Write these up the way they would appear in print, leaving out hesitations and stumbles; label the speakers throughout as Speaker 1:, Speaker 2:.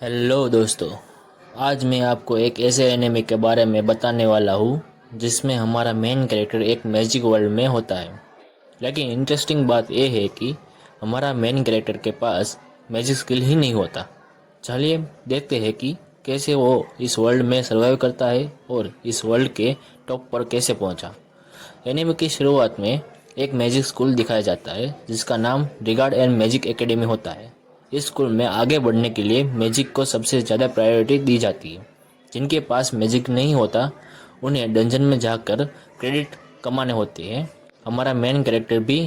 Speaker 1: Hello दोस्तों। आज मैं आपको एक ऐसे एनिमे के बारे में बताने वाला हूँ जिसमें हमारा मेन कैरेक्टर एक मैजिक वर्ल्ड में होता है। लेकिन इंटरेस्टिंग बात यह है कि हमारा मेन कैरेक्टर के पास मैजिक स्किल ही नहीं होता। चलिए देखते हैं कि कैसे वो इस वर्ल्ड में सर्वाइव करता है और इस वर्ल्ड के टॉप पर कैसे पहुंचा। एनिमे की शुरुआत में एक मैजिक स्कूल दिखाया जाता है जिसका नाम रिगार्ड एंड मैजिक एकेडमी होता है। इस स्कूल में आगे बढ़ने के लिए मैजिक को सबसे ज़्यादा प्रायोरिटी दी जाती है। जिनके पास मैजिक नहीं होता उन्हें डंजन में जाकर क्रेडिट कमाने होते हैं। हमारा मेन कैरेक्टर भी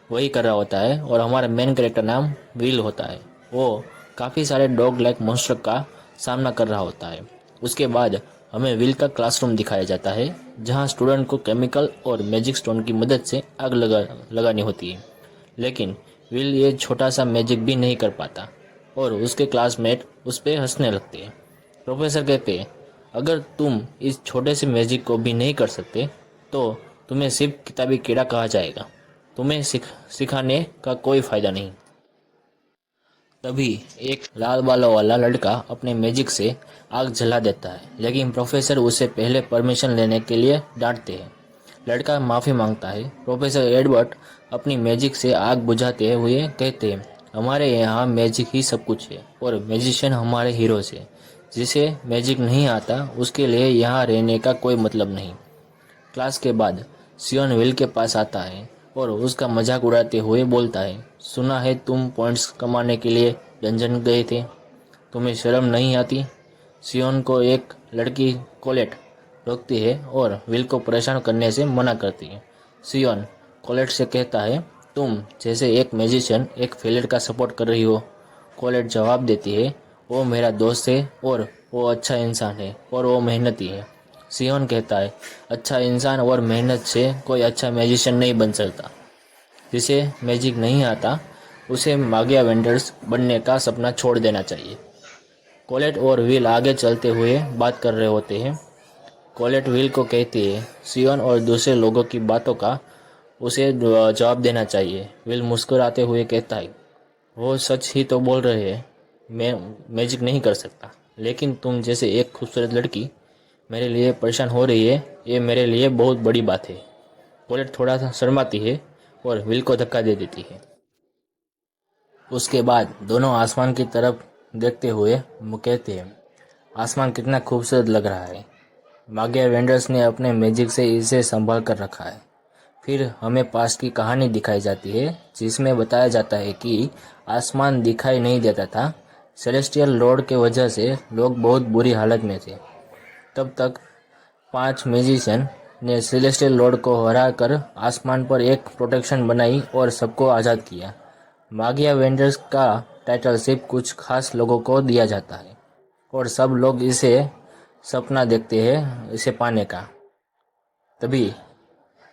Speaker 1: वही कर रहा होता है और हमारा मेन कैरेक्टर नाम विल होता है। वो काफ़ी सारे डॉग लाइक मॉन्स्टर का सामना कर रहा होता है। उसके बाद हमें विल का क्लासरूम दिखाया जाता है जहां स्टूडेंट को केमिकल और मैजिक स्टोन की मदद से आग लगानी होती है। लेकिन विल ये छोटा सा मैजिक भी नहीं कर पाता और उसके क्लासमेट उस पर हंसने लगते हैं। प्रोफेसर कहते हैं, अगर तुम इस छोटे से मैजिक को भी नहीं कर सकते तो तुम्हें सिर्फ किताबी कीड़ा कहा जाएगा। तुम्हें सिखाने का कोई फ़ायदा नहीं। तभी एक लाल बालों वाला लड़का अपने मैजिक से आग जला देता है, लेकिन प्रोफेसर उसे पहले परमिशन लेने के लिए डांटते हैं। लड़का माफ़ी मांगता है। प्रोफेसर एडवर्ड अपनी मैजिक से आग बुझाते हुए कहते हैं, हमारे यहाँ मैजिक ही सब कुछ है और मैजिशियन हमारे हीरोज़ है। जिसे मैजिक नहीं आता उसके लिए यहाँ रहने का कोई मतलब नहीं। क्लास के बाद सियोन विल के पास आता है और उसका मजाक उड़ाते हुए बोलता है, सुना है तुम पॉइंट्स कमाने के लिए डंजन गए थे, तुम्हें शर्म नहीं आती। सियोन को एक लड़की कोलेट रोकती है और विल को परेशान करने से मना करती है। सियोन कोलेट से कहता है, तुम जैसे एक मैजिशियन एक फेलियर का सपोर्ट कर रही हो। कोलेट जवाब देती है, वो मेरा दोस्त है और वो अच्छा इंसान है और वो मेहनती है। सियोन कहता है, अच्छा इंसान और मेहनत से कोई अच्छा मैजिशियन नहीं बन सकता। जिसे मैजिक नहीं आता उसे मागिया वेंडर्स बनने का सपना छोड़ देना चाहिए। कोलेट और विल आगे चलते हुए बात कर रहे होते हैं। कोलेट विल को कहती है, सियोन और दूसरे लोगों की बातों का उसे जवाब देना चाहिए। विल मुस्कुराते हुए कहता है, वो सच ही तो बोल रहे हैं, मैं मैजिक नहीं कर सकता, लेकिन तुम जैसे एक खूबसूरत लड़की मेरे लिए परेशान हो रही है, ये मेरे लिए बहुत बड़ी बात है। कोलेट थोड़ा सा शर्माती है और विल को धक्का दे देती है। उसके बाद दोनों आसमान की तरफ देखते हुए वो कहते हैं, आसमान कितना खूबसूरत लग रहा है। मागिया वेंडर्स ने अपने मैजिक से इसे संभाल कर रखा है। फिर हमें पास्ट की कहानी दिखाई जाती है जिसमें बताया जाता है कि आसमान दिखाई नहीं देता था। सेलेस्टियल लॉर्ड के वजह से लोग बहुत बुरी हालत में थे। तब तक 5 मैजिशियन ने सेलेस्टियल लॉर्ड को हराकर आसमान पर एक प्रोटेक्शन बनाई और सबको आज़ाद किया। मागिया वेंडर्स का टाइटल सिर्फ कुछ खास लोगों को दिया जाता है और सब लोग इसे सपना देखते हैं इसे पाने का। तभी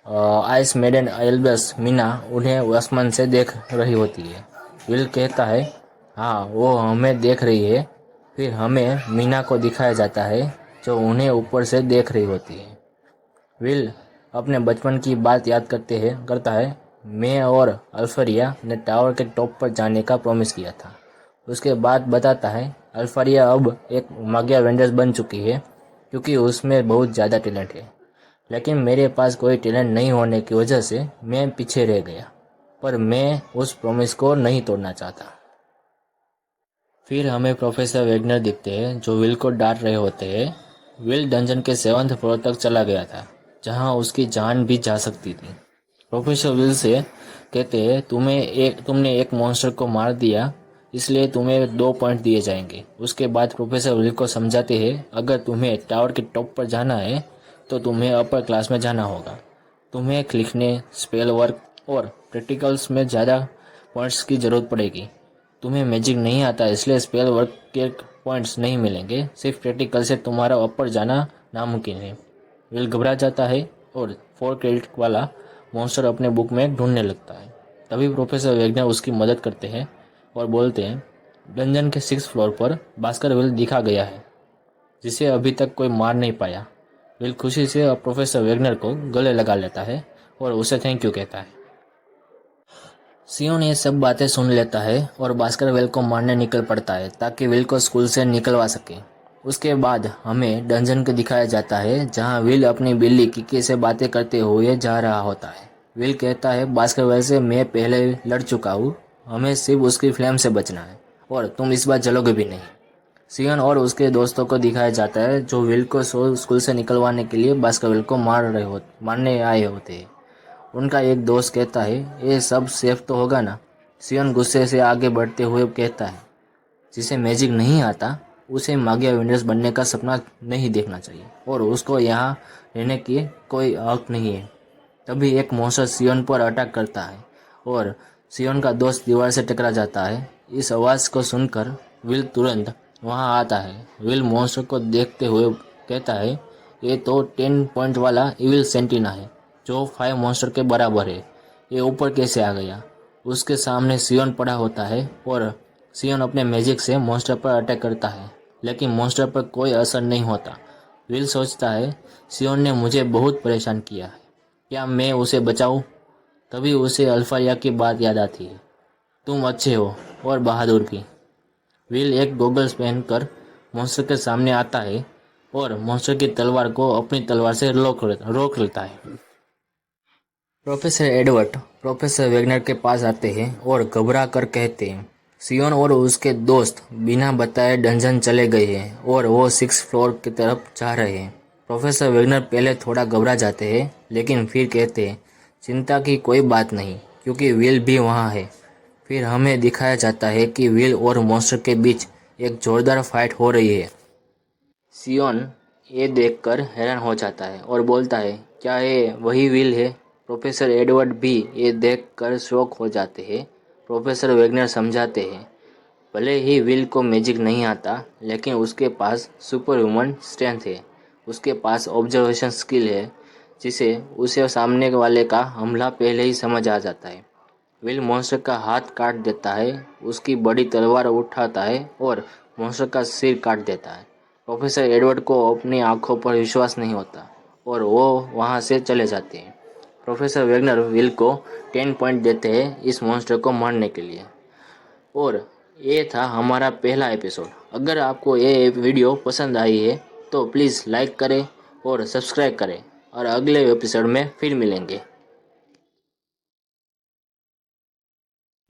Speaker 1: आइस मेडन एल्बस मीना उन्हें आसमान से देख रही होती है। विल कहता है, हाँ वो हमें देख रही है। फिर हमें मीना को दिखाया जाता है जो उन्हें ऊपर से देख रही होती है। विल अपने बचपन की बात याद करता है, मैं और अल्फरिया ने टावर के टॉप पर जाने का प्रॉमिस किया था। उसके बाद बताता है, अल्फरिया अब एक मागिया वेंडर्स बन चुकी है क्योंकि उसमें बहुत ज़्यादा टैलेंट है। लेकिन मेरे पास कोई टैलेंट नहीं होने की वजह से मैं पीछे रह गया, पर मैं उस प्रॉमिस को नहीं तोड़ना चाहता। फिर हमें प्रोफेसर वेगनर दिखते हैं जो विल को डांट रहे होते हैं। विल डंजन के 7th फ्लोर तक चला गया था जहां उसकी जान भी जा सकती थी। प्रोफेसर विल से कहते हैं, तुमने एक मॉन्स्टर को मार दिया, इसलिए तुम्हें 2 पॉइंट दिए जाएंगे। उसके बाद प्रोफेसर विल को समझाते हैं, अगर तुम्हें टावर के टॉप पर जाना है तो तुम्हें अपर क्लास में जाना होगा। तुम्हें लिखने, स्पेल वर्क और प्रैक्टिकल्स में ज़्यादा पॉइंट्स की ज़रूरत पड़ेगी। तुम्हें मैजिक नहीं आता इसलिए स्पेल वर्क के पॉइंट्स नहीं मिलेंगे, सिर्फ प्रैक्टिकल से तुम्हारा ऊपर जाना नामुमकिन है। विल घबरा जाता है और 4 क्रेडिट वाला मॉन्स्टर अपने बुक में ढूंढने लगता है। तभी प्रोफेसर वेगनर उसकी मदद करते हैं और बोलते हैं, डंजन के 6th फ्लोर पर भास्कर विल दिखा गया है जिसे अभी तक कोई मार नहीं पाया। विल खुशी से प्रोफेसर वेगनर को गले लगा लेता है और उसे थैंक यू कहता है। सियोन ये सब बातें सुन लेता है और भास्कर विल को मारने निकल पड़ता है ताकि विल को स्कूल से निकलवा सके। उसके बाद हमें डंजन को दिखाया जाता है जहां विल अपनी बिल्ली किकी से बातें करते हुए जा रहा होता है। विल कहता है भास्कर विल से मैं पहले लड़ चुका हूँ, हमें सिर्फ उसकी फ्लेम से बचना है और तुम इस बार जलोगे भी नहीं। सियोन और उसके दोस्तों को दिखाया जाता है जो विल को स्कूल से निकलवाने के लिए भास्कर विल को मारने आए होते हैं। उनका एक दोस्त कहता है ये सब सेफ तो होगा ना। सियोन गुस्से से आगे बढ़ते हुए कहता है जिसे मैजिक नहीं आता उसे मागिया विंडर्स बनने का सपना नहीं देखना चाहिए और उसको यहाँ रहने की कोई हक नहीं है। तभी एक मॉन्स्टर सियोन पर अटैक करता है और सियोन का दोस्त दीवार से टकरा जाता है। इस आवाज़ को सुनकर विल तुरंत वहाँ आता है। विल मॉन्स्टर को देखते हुए कहता है ये तो 10 पॉइंट वाला इविल सेंटिना है जो 5 मॉन्स्टर के बराबर है, ये ऊपर कैसे आ गया। उसके सामने सियोन पड़ा होता है और सियोन अपने मैजिक से मॉन्स्टर पर अटैक करता है लेकिन मॉन्स्टर पर कोई असर नहीं होता। विल सोचता है सियोन ने मुझे बहुत परेशान किया है, क्या मैं उसे बचाऊं? तभी उसे अल्फारिया की बात याद आती है, तुम अच्छे हो और बहादुर भी। विल एक गॉगल्स पहनकर मॉन्स्टर के सामने आता है और मॉन्स्टर की तलवार को अपनी तलवार से रोक लेता है। प्रोफेसर एडवर्ड प्रोफेसर वेगनर के पास आते हैं और घबरा कर कहते हैं सियोन और उसके दोस्त बिना बताए डंजन चले गए हैं और वो 6th फ्लोर की तरफ जा रहे हैं। प्रोफेसर वेगनर पहले थोड़ा घबरा जाते हैं लेकिन फिर कहते हैं चिंता की कोई बात नहीं क्योंकि विल भी वहाँ है। फिर हमें दिखाया जाता है कि विल और मॉन्स्टर के बीच एक जोरदार फाइट हो रही है। सियोन ये देखकर हैरान हो जाता है और बोलता है क्या ये वही विल है? प्रोफेसर एडवर्ड भी ये देखकर शॉक हो जाते हैं। प्रोफेसर वेगनर समझाते हैं भले ही विल को मैजिक नहीं आता लेकिन उसके पास सुपर ह्यूमन स्ट्रेंथ है, उसके पास ऑब्जर्वेशन स्किल है जिसे उसे सामने वाले का हमला पहले ही समझ आ जाता है। विल मॉन्स्टर का हाथ काट देता है, उसकी बड़ी तलवार उठाता है और मॉन्स्टर का सिर काट देता है। प्रोफेसर एडवर्ड को अपनी आंखों पर विश्वास नहीं होता और वो वहाँ से चले जाते हैं। प्रोफेसर वेगनर विल को 10 पॉइंट देते हैं इस मॉन्स्टर को मारने के लिए। और ये था हमारा पहला एपिसोड। अगर आपको ये वीडियो पसंद आई है तो प्लीज़ लाइक करें और सब्सक्राइब करें और अगले एपिसोड में फिर मिलेंगे।